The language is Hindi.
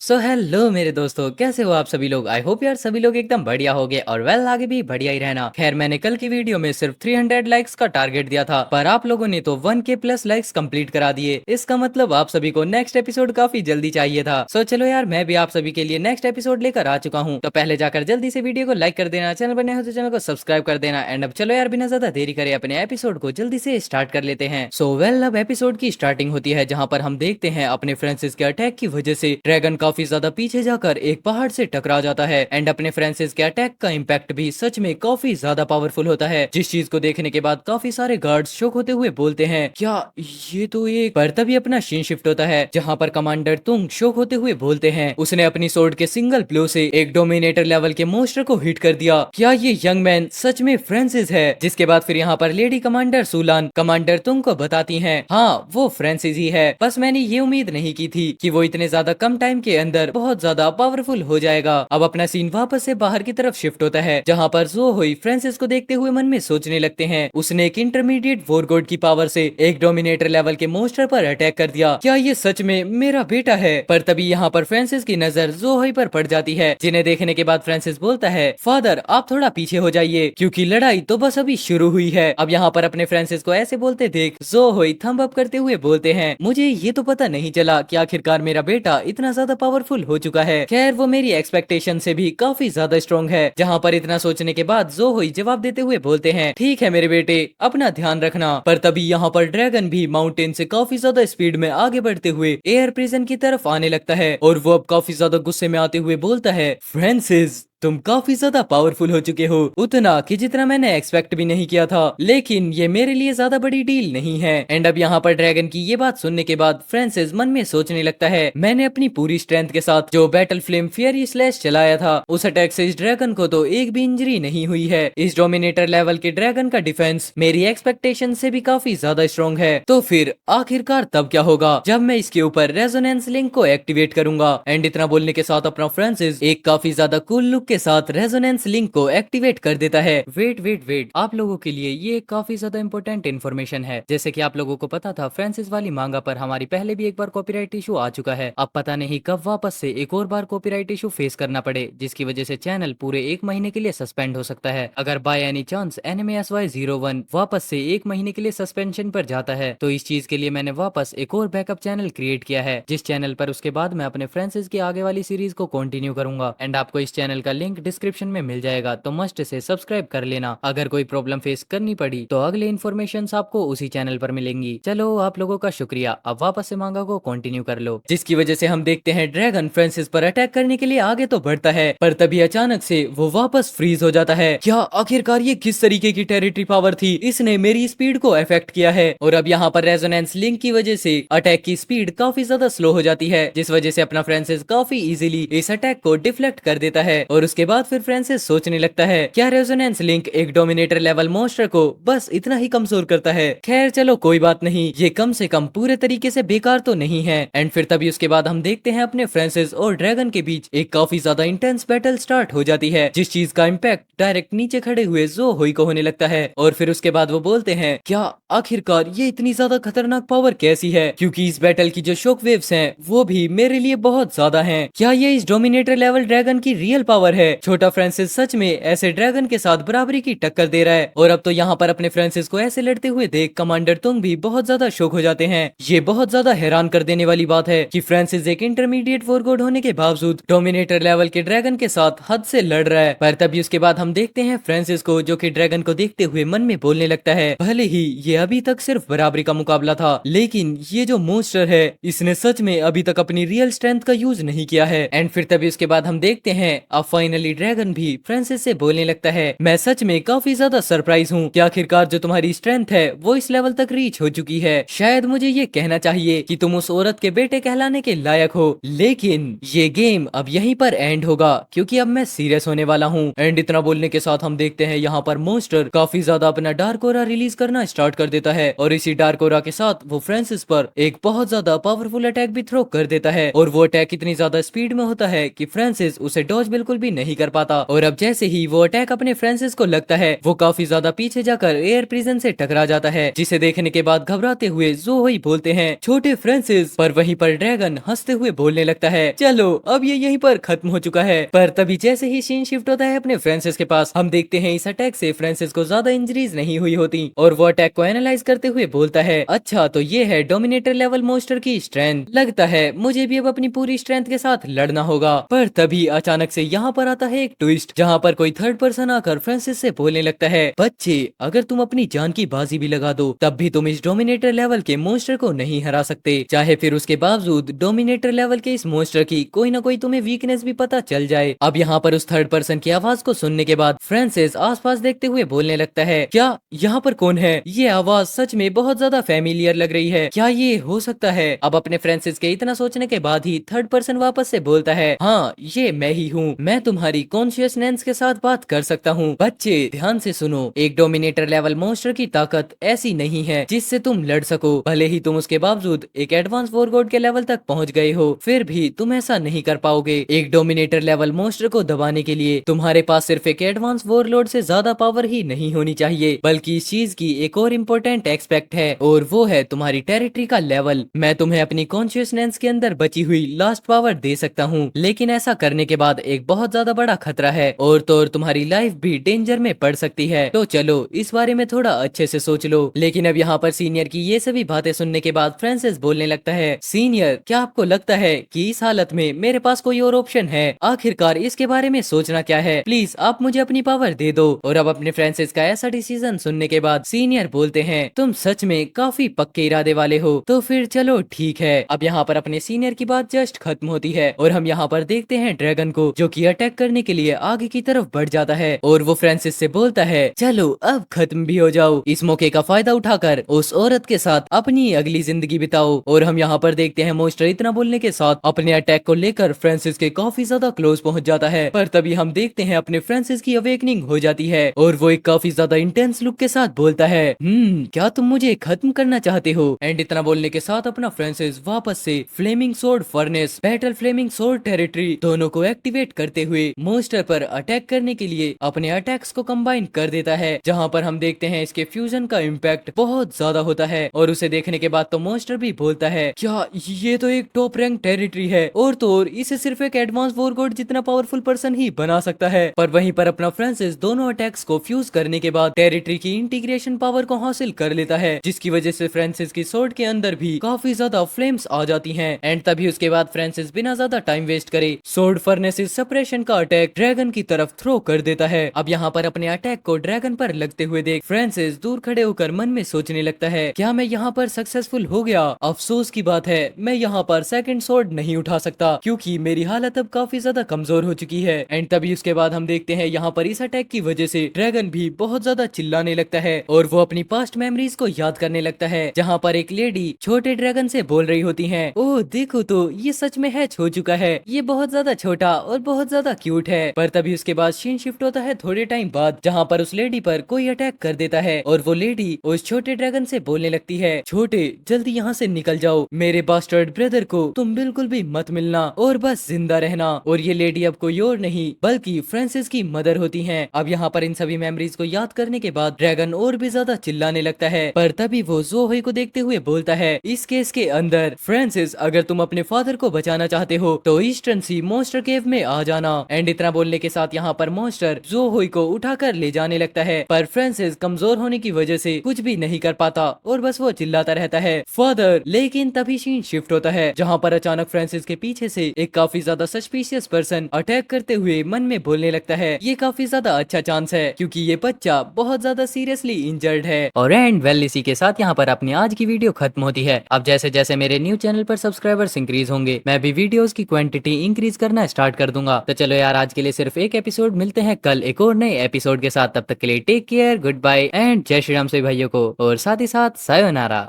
सो हेलो मेरे दोस्तों, कैसे हो आप सभी लोग। आई होप यार सभी लोग एकदम बढ़िया होगे और वेल आगे भी बढ़िया ही रहना। खैर मैंने कल की वीडियो में सिर्फ 300 लाइक्स का टारगेट दिया था, पर आप लोगों ने तो 1K प्लस लाइक्स कंप्लीट करा दिए। इसका मतलब आप सभी को नेक्स्ट एपिसोड काफी जल्दी चाहिए था। सो चलो यार, मैं भी आप सभी के लिए नेक्स्ट एपिसोड लेकर आ चुका हूँ। तो पहले जाकर जल्दी से वीडियो को लाइक कर देना, चैनल बने हो तो चैनल को सब्सक्राइब कर देना। एंड अब चलो यार, बिना ज्यादा देरी करे अपने एपिसोड को जल्दी से स्टार्ट कर लेते हैं। सो वेल, अब एपिसोड की स्टार्टिंग होती है जहाँ पर हम देखते हैं अपने फ्रांसिस के अटैक की वजह से ड्रैगन काफी ज्यादा पीछे जाकर एक पहाड़ से टकरा जाता है। एंड अपने फ्रांसिस के अटैक का इम्पैक्ट भी सच में काफी ज्यादा पावरफुल होता है, जिस चीज को देखने के बाद काफी सारे गार्ड्स शॉक होते हुए बोलते हैं क्या ये तो एक। पर तभी अपना सीन शिफ्ट होता है जहाँ पर कमांडर तुंग शॉक होते हुए बोलते हैं उसने अपनी सोर्ड के सिंगल ब्लो से एक डोमिनेटर लेवल के मोस्टर को हिट कर दिया। क्या ये यंग मैन सच में फ्रांसिस है। जिसके बाद फिर यहाँ पर लेडी कमांडर सूलान कमांडर तुंग को बताती हैं हाँ वो फ्रांसिस ही है, बस मैंने ये उम्मीद नहीं की थी कि वो इतने ज्यादा कम टाइम के अंदर बहुत ज्यादा पावरफुल हो जाएगा। अब अपना सीन वापस से बाहर की तरफ शिफ्ट होता है जहाँ पर जो हुई फ्रांसिस को देखते हुए मन में सोचने लगते हैं उसने एक इंटरमीडिएट वॉरगॉड की पावर से एक डोमिनेटर लेवल के मोस्टर पर अटैक कर दिया। क्या ये सच में मेरा बेटा है। पर तभी यहाँ पर फ्रांसिस की नजर जोहोई पर पड़ जाती है, जिन्हें देखने के बाद फ्रांसिस बोलता है फादर आप थोड़ा पीछे हो जाइए क्योंकि लड़ाई तो बस अभी शुरू हुई है। अब यहाँ पर अपने फ्रांसिस को ऐसे बोलते देख जोहोई थंब अप करते हुए बोलते हैं मुझे ये तो पता नहीं चला कि आखिरकार मेरा बेटा इतना ज्यादा पावरफुल हो चुका है। खैर वो मेरी एक्सपेक्टेशन से भी काफी ज्यादा स्ट्रॉन्ग है। जहाँ पर इतना सोचने के बाद जोहोई जवाब देते हुए बोलते हैं ठीक है मेरे बेटे, अपना ध्यान रखना। पर तभी यहाँ पर ड्रैगन भी माउंटेन से काफी ज्यादा स्पीड में आगे बढ़ते हुए एयर प्रिजन की तरफ आने लगता है और वो अब काफी ज्यादा गुस्से में आते हुए बोलता है फ्रांसिस तुम काफी ज्यादा पावरफुल हो चुके हो, उतना कि जितना मैंने एक्सपेक्ट भी नहीं किया था, लेकिन ये मेरे लिए ज्यादा बड़ी डील नहीं है। एंड अब यहाँ पर ड्रैगन की ये बात सुनने के बाद फ्रांसिस मन में सोचने लगता है मैंने अपनी पूरी स्ट्रेंथ के साथ जो बैटल फ्लेम फियरी स्लैश चलाया था उस अटैक से इस ड्रैगन को तो एक भी इंजरी नहीं हुई है। इस डोमिनेटर लेवल के ड्रैगन का डिफेंस मेरी एक्सपेक्टेशन से भी काफी ज्यादा स्ट्रॉन्ग है। तो फिर आखिरकार तब क्या होगा जब मैं इसके ऊपर रेजोनेंस लिंक को एक्टिवेट करूंगा। एंड इतना बोलने के साथ अपना फ्रांसिस एक काफी ज्यादा कूल लुक के साथ रेजोनेंस लिंक को एक्टिवेट कर देता है। वेट आप लोगों के लिए ये काफी ज्यादा इंपॉर्टेंट इन्फॉर्मेशन है। जैसे कि आप लोगों को पता था फ्रांसिस वाली मांगा पर हमारी पहले भी एक बार कॉपीराइट इशू आ चुका है। अब पता नहीं कब वापस से एक और बार कॉपीराइट इशू फेस करना पड़े, जिसकी वजह से चैनल पूरे 1 महीने के लिए सस्पेंड हो सकता है। अगर बाय एनी चांस NMASY01 वापस से 1 महीने के लिए सस्पेंशन पर जाता है तो इस चीज के लिए मैंने वापस एक और बैकअप चैनल क्रिएट किया है, जिस चैनल पर उसके बाद मैं अपने फ्रांसिस की आगे वाली सीरीज को कंटिन्यू करूंगा। एंड आपको इस चैनल का लिंक डिस्क्रिप्शन में मिल जाएगा, तो मस्ट से सब्सक्राइब कर लेना। अगर कोई प्रॉब्लम फेस करनी पड़ी तो अगले इन्फॉर्मेशन आपको उसी चैनल पर मिलेंगी। चलो आप लोगों का शुक्रिया, अब वापस से मांगा को कंटिन्यू कर लो। जिसकी वजह से हम देखते हैं ड्रैगन फ्रांसिस पर अटैक करने के लिए आगे तो बढ़ता है, पर तभी अचानक से वो वापस फ्रीज हो जाता है। क्या आखिरकार ये किस तरीके की टेरिटरी पावर थी, इसने मेरी स्पीड को अफेक्ट किया है। और अब यहाँ पर रेजोनेंस लिंक की वजह से अटैक की स्पीड काफी ज्यादा स्लो हो जाती है, जिस वजह से अपना फ्रांसिस काफी इजीली इस अटैक को डिफ्लेक्ट कर देता है। और उसके बाद फिर फ्रांसिस सोचने लगता है क्या रेजोनेंस लिंक एक डोमिनेटर लेवल मोस्टर को बस इतना ही कमजोर करता है। खैर चलो कोई बात नहीं, ये कम से कम पूरे तरीके से बेकार तो नहीं है। एंड फिर तभी उसके बाद हम देखते हैं अपने फ्रांसिस और ड्रैगन के बीच एक काफी ज्यादा इंटेंस बैटल स्टार्ट हो जाती है, जिस चीज का इम्पैक्ट डायरेक्ट नीचे खड़े हुए जो होई को होने लगता है। और फिर उसके बाद वो बोलते हैं क्या आखिरकार ये इतनी ज्यादा खतरनाक पावर कैसी है, क्योंकि इस बैटल की जो शॉक वेव्स हैं वो भी मेरे लिए बहुत ज्यादा हैं। क्या ये इस डोमिनेटर लेवल ड्रैगन की रियल पावर है। छोटा फ्रांसिस सच में ऐसे ड्रैगन के साथ बराबरी की टक्कर दे रहा है। और अब तो यहाँ पर अपने फ्रांसिस को ऐसे लड़ते हुए देख कमांडर तुंग भी बहुत ज्यादा शॉक हो जाते हैं। ये बहुत ज्यादा हैरान कर देने वाली बात है कि फ्रांसिस एक इंटरमीडिएट वॉरगॉड होने के बावजूद डोमिनेटर लेवल के ड्रैगन के साथ हद से लड़ रहा है। पर तभी उसके बाद हम देखते हैं फ्रांसिस को जो कि ड्रैगन को देखते हुए मन में बोलने लगता है भले ही ये अभी तक सिर्फ बराबरी का मुकाबला था, लेकिन ये जो मोस्टर है इसने सच में अभी तक अपनी रियल स्ट्रेंथ का यूज नहीं किया है। एंड फिर तभी उसके बाद हम देखते हैं अब फाइनली ड्रैगन भी फ्रांसिस से बोलने लगता है मैं सच में काफी ज्यादा सरप्राइज हूँ कि आखिरकार जो तुम्हारी स्ट्रेंथ है वो इस लेवल तक रीच हो चुकी है। शायद मुझे ये कहना चाहिए कि तुम उस औरत के बेटे कहलाने के लायक हो, लेकिन ये गेम अब यहीं पर एंड होगा क्योंकि अब मैं सीरियस होने वाला हूँ। एंड इतना बोलने के साथ हम देखते हैं यहाँ पर मोस्टर काफी ज्यादा अपना डार्क ऑरा रिलीज करना स्टार्ट कर देता है और इसी डार्क ऑरा के साथ वो फ्रांसिस पर एक बहुत ज्यादा पावरफुल अटैक भी थ्रो कर देता है। और वो अटैक इतनी ज्यादा स्पीड में होता है कि फ्रांसिस उसे डॉज बिल्कुल भी नहीं कर पाता। और अब जैसे ही वो अटैक अपने फ्रांसिस को लगता है, वो काफी ज्यादा पीछे जाकर एयर प्रिजन से टकरा जाता है, जिसे देखने के बाद घबराते हुए ज़ोई बोलते हैं, छोटे फ्रांसिस। पर वहीं पर ड्रैगन हंसते हुए बोलने लगता है, चलो अब ये यहीं पर खत्म हो चुका है। पर तभी जैसे ही सीन शिफ्ट होता है अपने फ्रांसिस के पास, हम देखते हैं इस अटैक से फ्रांसिस को ज्यादा इंजरीज नहीं हुई होती, और वो अटैक को एनालाइज करते हुए बोलता है, अच्छा तो ये है डोमिनेटर लेवल मोस्टर की स्ट्रेंथ, लगता है मुझे भी अब अपनी पूरी स्ट्रेंथ के साथ लड़ना होगा। पर तभी अचानक से यहाँ पर आता है एक ट्विस्ट, जहाँ पर कोई थर्ड पर्सन आकर फ्रांसिस से बोलने लगता है, बच्चे अगर तुम अपनी जान की बाजी भी लगा दो तब भी तुम इस डोमिनेटर लेवल के मोस्टर को नहीं हरा सकते, चाहे फिर उसके बावजूद डोमिनेटर लेवल के इस मोस्टर की कोई ना कोई तुम्हें वीकनेस भी पता चल जाए। अब यहाँ पर उस थर्ड पर्सन की आवाज को सुनने के बाद फ्रांसिस आसपास देखते हुए बोलने लगता है, क्या यहाँ पर कौन है? ये आवाज सच में बहुत ज्यादा फेमिलियर लग रही है, क्या ये हो सकता है? अब अपने फ्रांसिस के इतना सोचने के बाद ही थर्ड पर्सन वापस से बोलता है, हाँ ये मैं ही हूँ, मैं तुम्हारी कॉन्शियसनेस के साथ बात कर सकता हूँ। बच्चे ध्यान से सुनो, एक डोमिनेटर लेवल मोस्टर की ताकत ऐसी नहीं है जिससे तुम लड़ सको, भले ही तुम उसके बावजूद एक एडवांस वॉरगॉड के लेवल तक पहुँच गए हो, फिर भी तुम ऐसा नहीं कर पाओगे। एक डोमिनेटर लेवल मोस्टर को दबाने के लिए तुम्हारे पास सिर्फ एक एडवांस वॉरलॉर्ड से ज्यादा पावर ही नहीं होनी चाहिए, बल्कि इस चीज की एक और इम्पोर्टेंट एक्सपेक्ट है, और वो है तुम्हारी टेरिटरी का लेवल। मैं तुम्हें अपनी कॉन्शियसनेस के अंदर बची हुई लास्ट पावर दे सकता हूँ, लेकिन ऐसा करने के बाद एक बहुत ज्यादा बड़ा खतरा है, और तो और तुम्हारी लाइफ भी डेंजर में पड़ सकती है, तो चलो इस बारे में थोड़ा अच्छे से सोच लो। लेकिन अब यहाँ पर सीनियर की ये सभी बातें सुनने के बाद फ्रांसिस बोलने लगता है, सीनियर क्या आपको लगता है कि इस हालत में मेरे पास कोई और ऑप्शन है? आखिरकार इसके बारे में सोचना क्या है, प्लीज आप मुझे अपनी पावर दे दो। और अब अपने फ्रांसिस का ऐसा डिसीजन सुनने के बाद सीनियर बोलते हैं, तुम सच में काफी पक्के इरादे वाले हो, तो फिर चलो ठीक है। अब यहाँ पर अपने सीनियर की बात जस्ट खत्म होती है, और हम यहाँ पर देखते हैं ड्रैगन को, जो कि अटैक करने के लिए आगे की तरफ बढ़ जाता है, और वो फ्रांसिस से बोलता है, चलो अब खत्म भी हो जाओ, इस मौके का फायदा उठाकर उस औरत के साथ अपनी अगली जिंदगी बिताओ। और हम यहाँ पर देखते हैं मोस्टर इतना बोलने के साथ अपने अटैक को लेकर फ्रांसिस के काफी ज्यादा क्लोज पहुंच जाता है, पर तभी हम देखते हैं अपने फ्रांसिस की अवेकनिंग हो जाती है, और वो एक काफी ज्यादा इंटेंस लुक के साथ बोलता है, क्या तुम मुझे खत्म करना चाहते हो? एंड इतना बोलने के साथ अपना फ्रांसिस वापस से flaming sword furnace, battle flaming sword territory दोनों को एक्टिवेट करते हुए मोस्टर पर अटैक करने के लिए अपने अटैक्स को कंबाइन कर देता है, जहां पर हम देखते हैं इसके फ्यूजन का इम्पैक्ट बहुत ज्यादा होता है, और उसे देखने के बाद तो मोस्टर भी बोलता है, क्या ये तो एक टॉप रैंक टेरिटरी है, और तो और इसे सिर्फ एक एडवांस वॉरगॉड जितना पावरफुल पर्सन ही बना सकता है। पर वहीं पर अपना फ्रांसिस दोनों अटैक्स को फ्यूज करने के बाद टेरिटरी की इंटीग्रेशन पावर को हासिल कर लेता है, जिसकी वजह से फ्रांसिस की सोर्ड के अंदर भी काफी ज्यादा फ्लेम्स आ जाती हैं। एंड तभी उसके बाद फ्रांसिस बिना ज्यादा टाइम वेस्ट करे सोर्ड फर्नेसिस सेपरेशन का अटैक ड्रैगन की तरफ थ्रो कर देता है। अब यहाँ पर अपने अटैक को ड्रैगन पर लगते हुए देख फ्रांसिस दूर खड़े होकर मन में सोचने लगता है, क्या मैं यहाँ पर सक्सेसफुल हो गया? अफसोस की बात है मैं यहाँ पर सेकंड सोर्ड नहीं उठा सकता, क्योंकि मेरी हालत अब काफी ज्यादा कमजोर हो चुकी है। एंड तभी उसके बाद हम देखते हैं यहाँ पर इस अटैक की वजह से ड्रैगन भी बहुत ज्यादा चिल्लाने लगता है, और वो अपनी पास्ट मेमोरीज को याद करने लगता है, जहाँ पर एक लेडी छोटे ड्रैगन से बोल रही होती है, ओह देखो तो ये सच में हैच हो चुका है, ये बहुत ज्यादा छोटा और बहुत ज्यादा क्यूट है। पर तभी उसके बाद सीन शिफ्ट होता है थोड़े टाइम बाद, जहाँ पर उस लेडी पर कोई अटैक कर देता है, और वो लेडी उस छोटे ड्रैगन से बोलने लगती है, छोटे जल्दी यहाँ से निकल जाओ, मेरे बास्टर्ड ब्रदर को तुम बिल्कुल भी मत मिलना और बस जिंदा रहना। और ये लेडी अब कोई और नहीं बल्कि फ्रांसिस की मदर होती हैं। अब यहाँ पर इन सभी मेमोरीज को याद करने के बाद ड्रैगन और भी ज्यादा चिल्लाने लगता है, पर तभी वो ज़ोई को देखते हुए बोलता है, इस केस के अंदर फ्रांसिस अगर तुम अपने फादर को बचाना चाहते हो तो ईस्टर्न सी मॉन्स्टर केव में आ जाना। एंड इतना बोलने के साथ यहाँ पर मॉन्स्टर ज़ोई को उठाकर ले जाने लगता है, पर फ्रांसिस कमजोर होने की वजह से कुछ भी नहीं कर पाता और बस वो चिल्लाता रहता है, फादर। लेकिन तभी सीन शिफ्ट होता है, जहाँ पर अचानक फ्रांसिस के पीछे से एक काफी ज्यादा सस्पिशियस पर्सन अटैक करते हुए मन में बोलने लगता है, ये काफी ज्यादा अच्छा चांस है क्योंकि ये बच्चा बहुत ज्यादा सीरियसली इंजर्ड है। और एंड वेल इसी के साथ यहाँ पर अपनी आज की वीडियो खत्म होती है। अब जैसे जैसे मेरे न्यू चैनल पर सब्सक्राइबर्स इंक्रीज होंगे मैं भी वीडियोस की क्वांटिटी इंक्रीज करना स्टार्ट कर दूंगा। तो चलो यार आज के लिए सिर्फ एक एपिसोड, मिलते हैं कल एक और नए एपिसोड के साथ। तब तक के लिए take care, good bye and जय श्री राम सभी भाइयों को, और साथ ही साथ सायोनारा।